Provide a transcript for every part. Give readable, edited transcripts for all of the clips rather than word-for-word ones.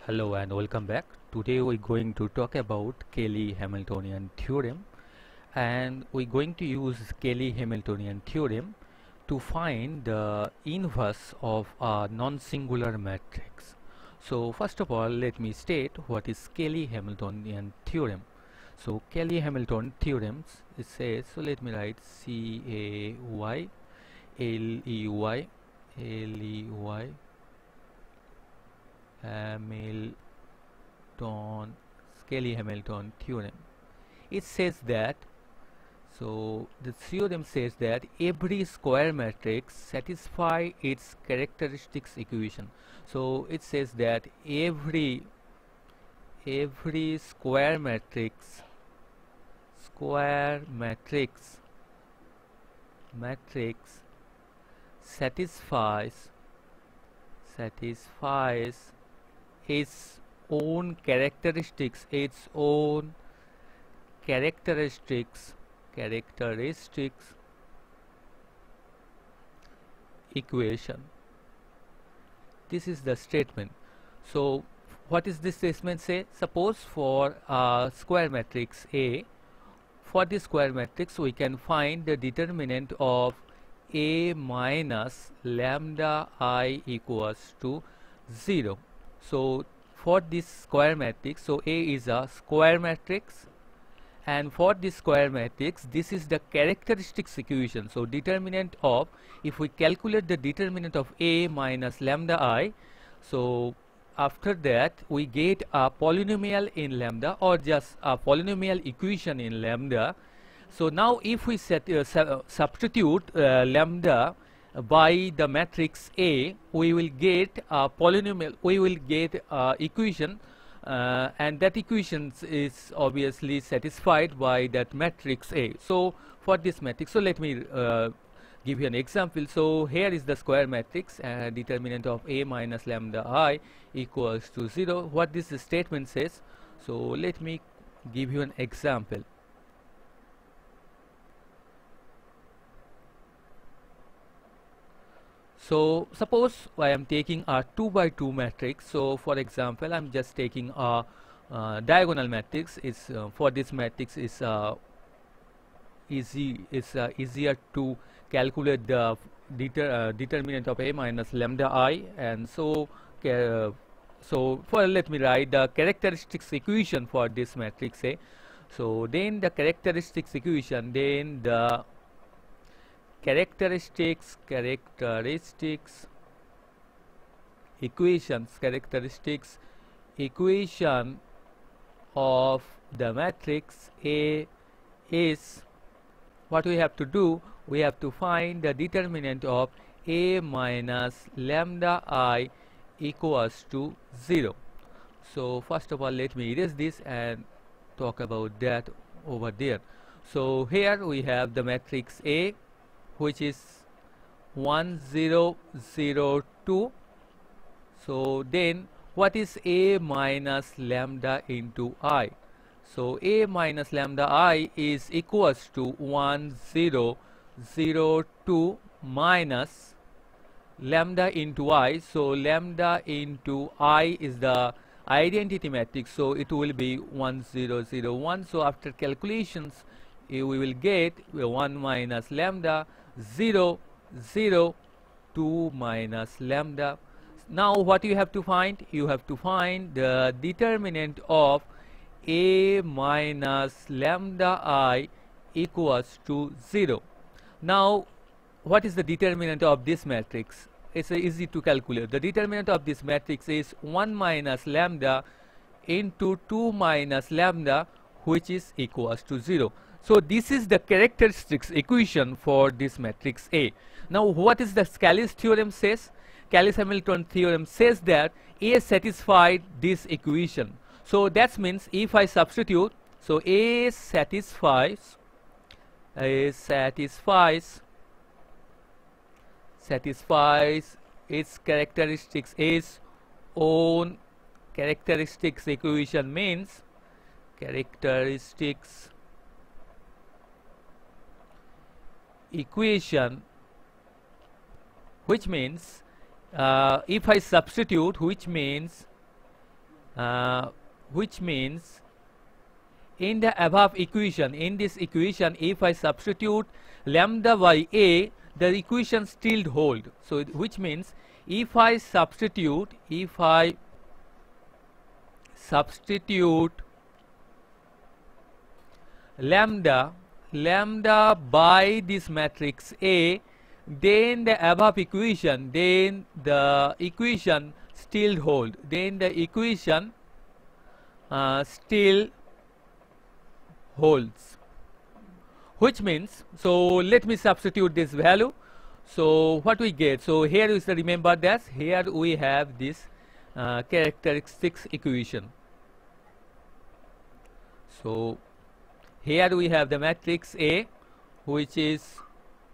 Hello and welcome back. Today we're going to talk about Cayley Hamiltonian theorem, and we're going to use Cayley Hamiltonian theorem to find the inverse of a non-singular matrix. So first of all, let me state what is Cayley Hamiltonian theorem. So Cayley Hamilton theorems, it says, so let me write C-A-Y L-E-Y L-E-Y Cayley Hamilton theorem. It says that, so the theorem says that every square matrix satisfies its characteristics equation. So it says that every square matrix satisfies its own characteristics equation. This is the statement. So what does this statement say? Suppose for a square matrix A, for this square matrix we can find the determinant of A minus lambda I equals to 0. So for this square matrix, so A is a square matrix, and for this square matrix this is the characteristics equation. So determinant of, if we calculate the determinant of A minus lambda I, so after that we get a polynomial in lambda or just a polynomial equation in lambda. So now if we substitute lambda by the matrix A, we will get a polynomial, we will get equation, and that equation is obviously satisfied by that matrix A. So for this matrix, so let me give you an example. So here is the square matrix, determinant of A minus lambda I equals to 0. What this statement says, so let me give you an example. So suppose I am taking a 2 by 2 matrix. So for example, I'm just taking a diagonal matrix. Is for this matrix is easier to calculate the determinant of A minus lambda I, and so let me write the characteristics equation for this matrix A. So then the characteristics equation, then the characteristics equation of the matrix A is, what we have to do, we have to find the determinant of A minus lambda I equals to 0. So first of all, let me erase this and talk about that over there. So here we have the matrix A, which is 1 0 0 2. So then what is A minus lambda into I? So A minus lambda I is equals to 1 0 0 2 minus lambda into I. So lambda into I is the identity matrix, so it will be 1 0 0 1. So after calculations we will get 1 minus lambda 0 0 2 minus lambda. Now what you have to find? You have to find the determinant of A minus lambda I equals to 0. Now what is the determinant of this matrix? It's easy to calculate. The determinant of this matrix is 1 minus lambda into 2 minus lambda, which is equals to 0. So this is the characteristics equation for this matrix A. Now what is the Cayley's theorem says? Cayley's Hamilton theorem says that A satisfied this equation. So that means if I substitute, so A satisfies its characteristics, its own characteristics equation, means characteristics equation, which means if I substitute, which means which means in the above equation, in this equation, if I substitute lambda by a, the equation still hold. So which means if I substitute lambda by this matrix A, then the above equation, then the equation still hold, then the equation still holds, which means, so let me substitute this value. So what we get, so here is the, remember that here we have this characteristics equation. So here we have the matrix A, which is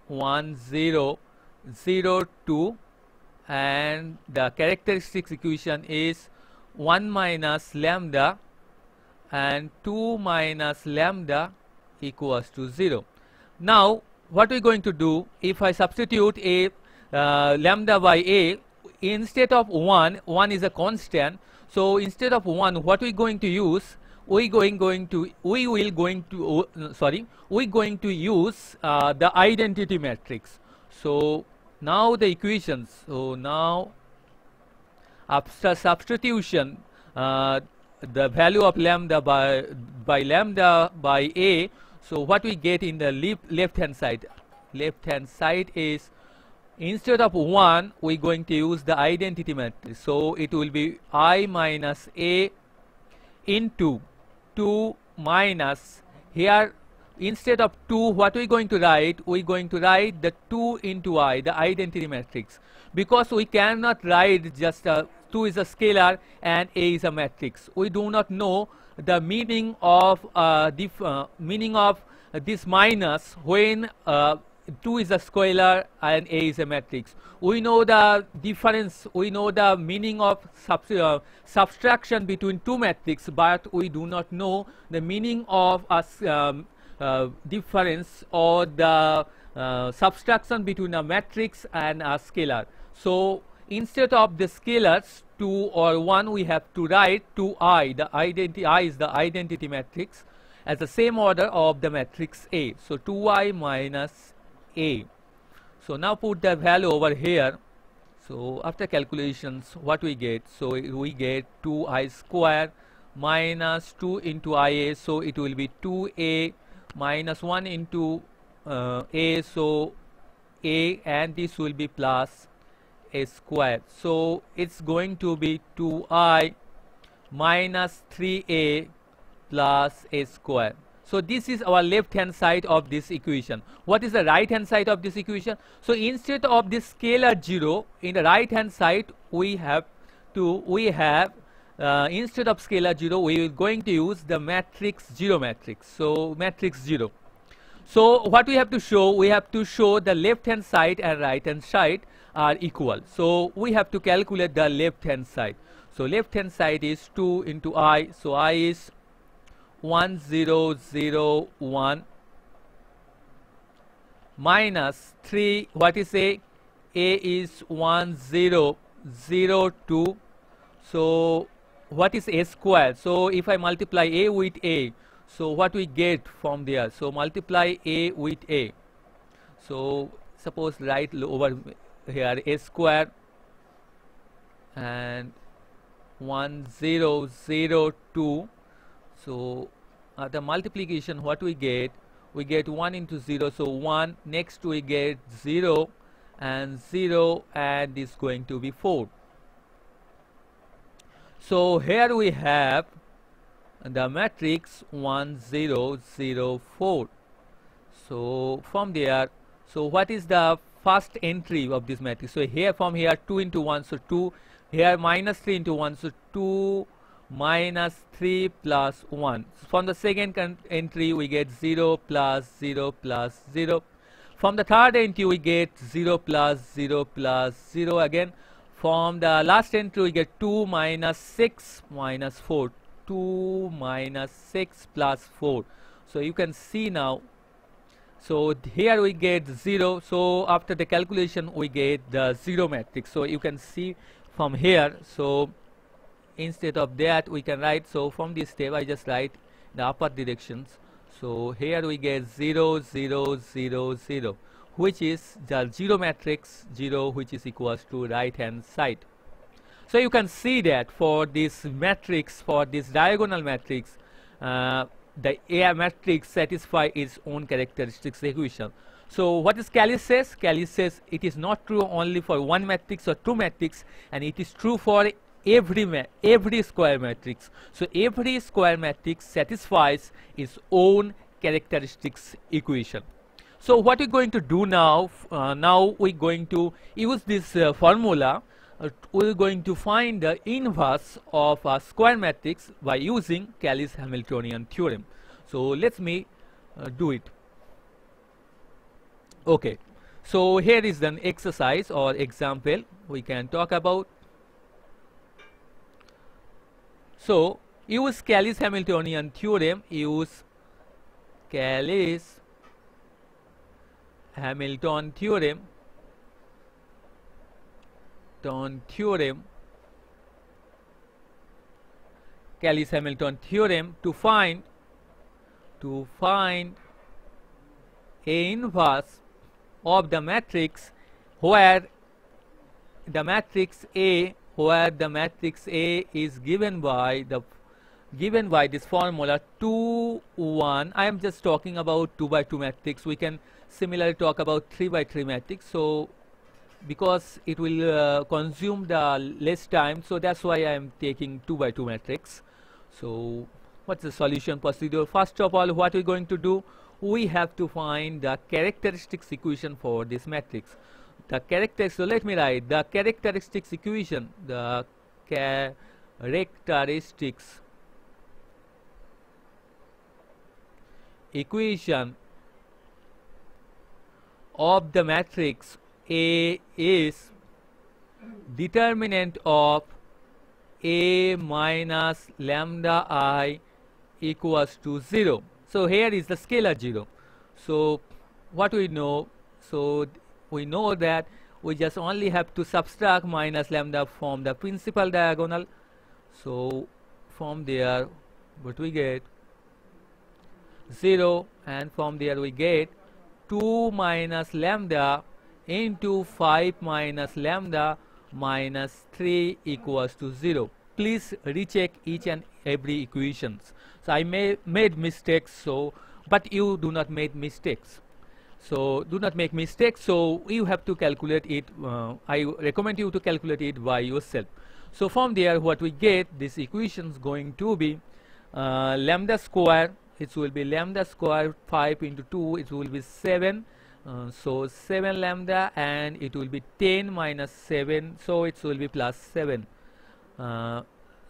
1 0 0 2, and the characteristics equation is 1 minus lambda and 2 minus lambda equals to 0. Now what we're going to do, if I substitute a lambda by a, instead of 1 is a constant, so instead of 1, what we're going to use, we're going to use the identity matrix. So now the equations, so now after substitution, the value of lambda by lambda by a, so what we get in the left hand side is, instead of 1 we're going to use the identity matrix, so it will be I minus a into 2 minus, here instead of 2 what we're going to write, we're going to write the 2 into I, the identity matrix, because we cannot write just 2 is a scalar and a is a matrix. We do not know the meaning of this minus when 2 is a scalar and a is a matrix. We know the difference, we know the meaning of subtraction between two matrices, but we do not know the meaning of a difference or the subtraction between a matrix and a scalar. So instead of the scalars 2 or 1, we have to write 2i, the identity I is the identity matrix, as the same order of the matrix A. So 2i minus a. So now put the value over here. So after calculations, what we get? So we get 2i square minus 2 into ia, so it will be 2a minus 1 into a, so a, and this will be plus a square. So it's going to be 2i minus 3a plus a square. So this is our left hand side of this equation. What is the right hand side of this equation? So instead of this scalar 0, in the right hand side we have instead of scalar 0 we are going to use the matrix 0 matrix. So matrix 0. So what we have to show? We have to show the left hand side and right hand side are equal. So we have to calculate the left hand side. So left hand side is 2 into I. So I is 1 0 0 1 minus 3. What is A? A is 1 0 0 2. So what is a square? So if I multiply a with a, so what we get from there? So multiply a with a. So suppose write over here a square and 1 0 0 2. So the multiplication, what we get? We get 1 into 0, so 1. Next we get 0 and 0, and this is going to be 4. So here we have the matrix 1 0 0 4. So from there, so what is the first entry of this matrix? So here, from here, 2 into 1, so 2. Here minus 3 into 1, so 2 minus 3 plus 1. From the second entry we get 0 plus 0 plus 0. From the third entry we get 0 plus 0 plus 0 again. From the last entry we get 2 minus 6 minus 4. 2 minus 6 plus 4. So you can see now, so here we get 0. So after the calculation we get the 0 matrix. So you can see from here, so instead of that we can write, so from this step I just write the upper directions. So here we get 0 0 0 0, which is the 0 matrix 0, which is equals to right hand side. So you can see that for this matrix, for this diagonal matrix, the A matrix satisfies its own characteristics equation. So what is Cayley says? Cayley says it is not true only for one matrix or two matrix, and it is true for every square matrix. So every square matrix satisfies its own characteristics equation. So what we're going to do now, now we're going to use this formula. We're going to find the inverse of a square matrix by using Cayley's Hamiltonian theorem. So let me do it. Okay, so here is an exercise or example we can talk about. So use Cayley's Hamiltonian theorem, use Cayley's Hamilton theorem, Cayley's Hamilton theorem to find A inverse of the matrix where the matrix A is given by this formula 2 1. I am just talking about 2 by 2 matrix. We can similarly talk about 3 by 3 matrix. So because it will consume the less time, so that's why I am taking 2 by 2 matrix. So what's the solution procedure? First of all, what we're going to do, we have to find the characteristics equation for this matrix. So let me write the characteristics equation. The characteristics equation of the matrix A is determinant of A minus lambda I equals to 0. So here is the scalar 0. So what we know, so we know that we just only have to subtract minus lambda from the principal diagonal. So from there what we get 0, and from there we get 2 minus lambda into 5 minus lambda minus 3 equals to 0. Please recheck each and every equations. So I made mistakes, so but you do not make mistakes. So do not make mistakes. So you have to calculate it. I recommend you to calculate it by yourself. So from there, what we get, this equation is going to be lambda square. It will be lambda square 5 into 2. It will be 7. So 7 lambda, and it will be 10 minus 7. So it will be plus 7.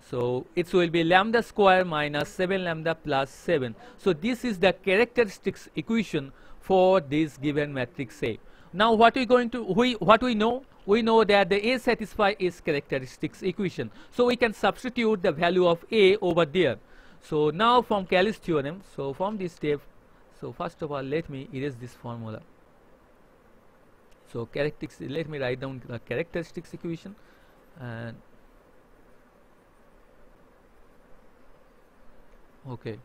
So it will be lambda square minus 7 lambda plus 7. So this is the characteristics equation for this given matrix A. Now what we going to what we know? We know that the A satisfies its characteristics equation. So we can substitute the value of A over there. So now from Cayley's theorem, so from this step, so first of all let me erase this formula. So characteristics, let me write down the characteristics equation, and okay,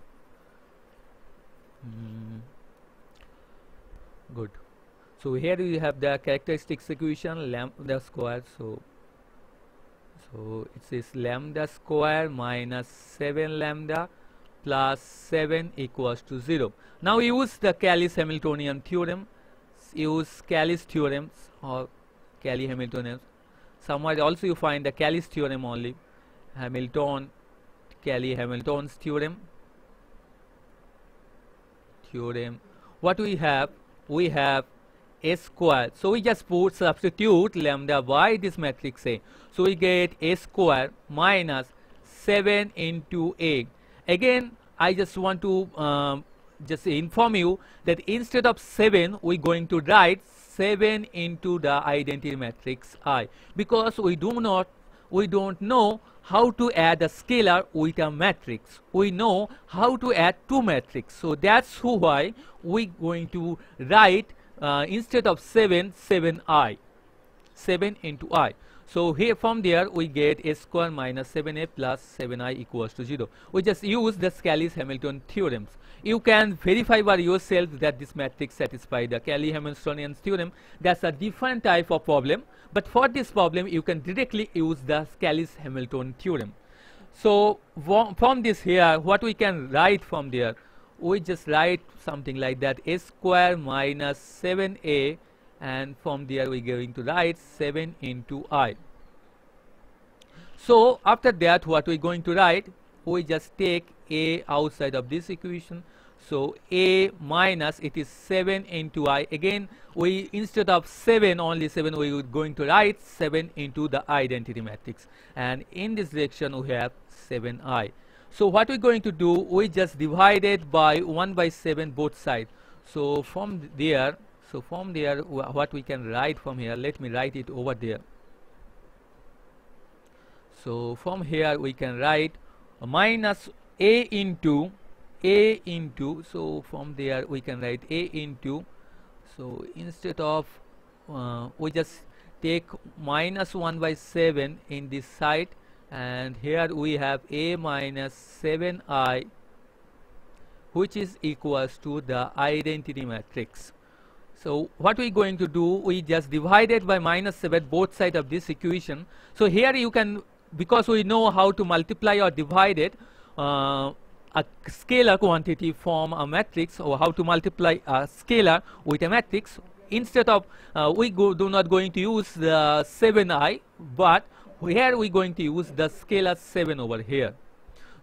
good. So here we have the characteristics equation lambda square. So it says lambda square minus 7 lambda plus 7 equals to 0. Now use the Cayley's Hamiltonian theorem. Use Cayley's theorems or Cayley Hamiltonian. Somewhere also you find the Cayley's theorem only. Cayley Hamilton's theorem. What we have? We have A square. So we just substitute lambda by this matrix A. So we get A square minus 7 into A. Again, I just want to just inform you that instead of 7, we're going to write 7 into the identity matrix I, because we don't know how to add a scalar with a matrix. We know how to add two matrices. So that's why we're going to write instead of 7, 7i, 7 into I. So here from there we get a square minus 7a plus 7i equals to 0. We just use the Cayley Hamilton theorems. You can verify by yourself that this matrix satisfies the Cayley Hamiltonian theorem. That's a different type of problem, but for this problem you can directly use the Cayley Hamilton theorem. So from this here, what we can write from there, we just write something like that, a square minus 7a, and from there we're going to write 7 into I. So after that, what we're going to write, we just take a outside of this equation. So a minus, it is 7 into I. Again, we instead of 7, only 7, we are going to write 7 into the identity matrix, and in this direction we have 7i. So what we're going to do, we just divide it by 1 by 7 both sides. So from there, what we can write from here, let me write it over there. So from here we can write minus a into, so from there we can write a into, so instead of we just take minus 1 by 7 in this side, and here we have a minus 7i, which is equals to the identity matrix. So what we're going to do, we just divide it by minus 7 both sides of this equation. So here you can, because we know how to multiply or divide it, a scalar quantity from a matrix, or how to multiply a scalar with a matrix, instead of do not going to use the 7i, but here we're going to use the scalar 7 over here.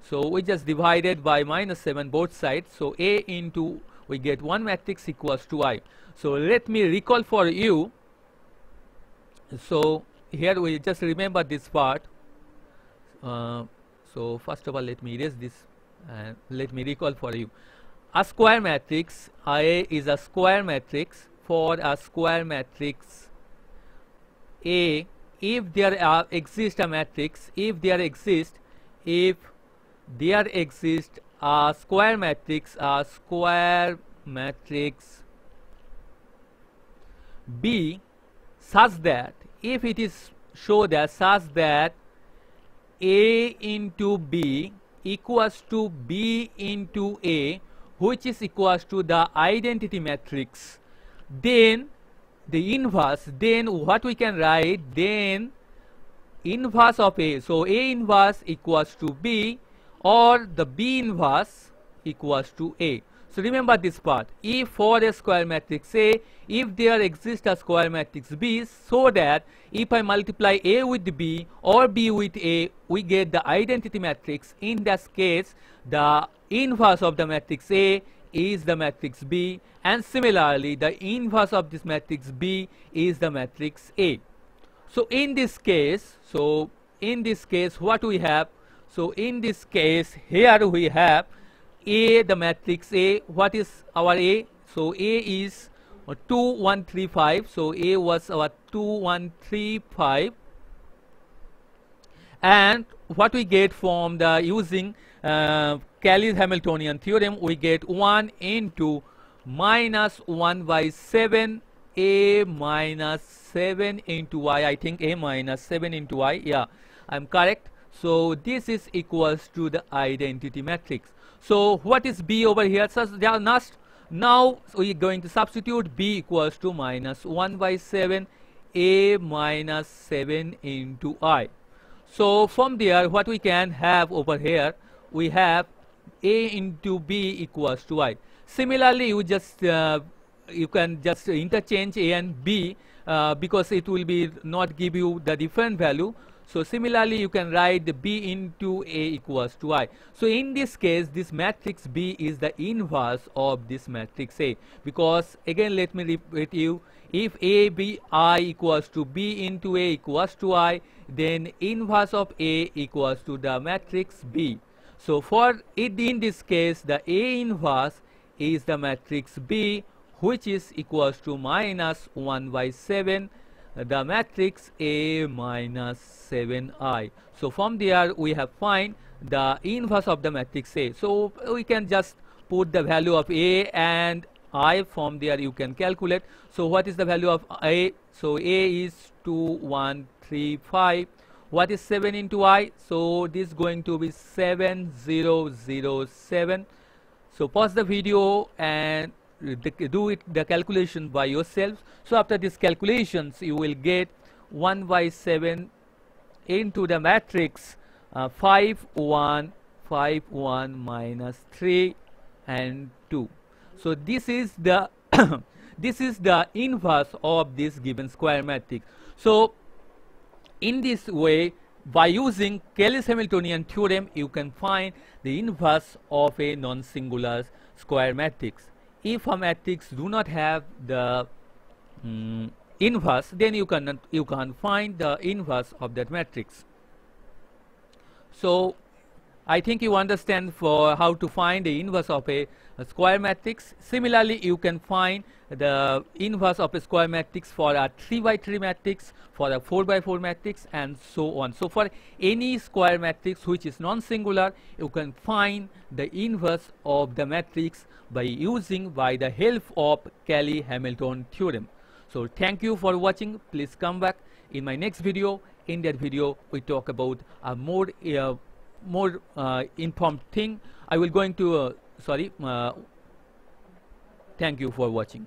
So we just divided by minus 7 both sides. So a into, we get one matrix equals to I. So let me recall for you. So here we just remember this part. So first of all, let me erase this and let me recall for you. A square matrix A is a square matrix. For a square matrix A, if there exists a matrix, if there exists a square matrix B such that, if it is show that such that A into B equals to B into A, which is equals to the identity matrix, then the inverse, then what we can write, then inverse of A. So A inverse equals to B, or the B inverse equals to A. So remember this part. If for a square matrix A, if there exists a square matrix B, so that if I multiply A with B or B with A, we get the identity matrix. In that case, the inverse of the matrix A is the matrix B, and similarly the inverse of this matrix B is the matrix A. So in this case, what we have, so in this case here we have A, the matrix A. What is our A? So A is 2 1 3 5. So A was our 2 1 3 5, and what we get from the using Cayley Hamiltonian theorem, we get 1 into minus 1 by 7 A minus 7 into Y. I think A minus 7 into Y. Yeah, I'm correct. So this is equals to the identity matrix. So what is B over here? So now we're going to substitute B equals to minus 1 by 7 A minus 7 into I. So from there, what we can have over here, we have A into B equals to I. Similarly, you can just interchange A and B because it will be not give you the different value. So similarly, you can write the B into A equals to I. So in this case, this matrix B is the inverse of this matrix A, because again, let me repeat you, if A B I equals to B into A equals to I, then inverse of A equals to the matrix B. So for it, in this case, the A inverse is the matrix B, which is equals to minus 1 by 7, the matrix A minus 7I. So from there we have find the inverse of the matrix A. So we can just put the value of A and I. From there you can calculate. So what is the value of A? So A is 2135. What is 7 into I? So this is going to be 7007. So pause the video and do the calculation by yourself. So after these calculations you will get 1 by 7 into the matrix 5 1 5 1 minus 3 and 2. So this is the this is the inverse of this given square matrix. So in this way, by using Cayley's Hamiltonian theorem, you can find the inverse of a non-singular square matrix. If a matrix do not have the inverse, then you can find the inverse of that matrix. So I think you understand for how to find the inverse of a square matrix. Similarly, you can find the inverse of a square matrix for a 3 by 3 matrix, for a 4 by 4 matrix, and so on. So for any square matrix which is non-singular, you can find the inverse of the matrix by the help of Cayley Hamilton theorem. So thank you for watching. Please come back in my next video. In that video we talk about a more informed thing. I will going to thank you for watching.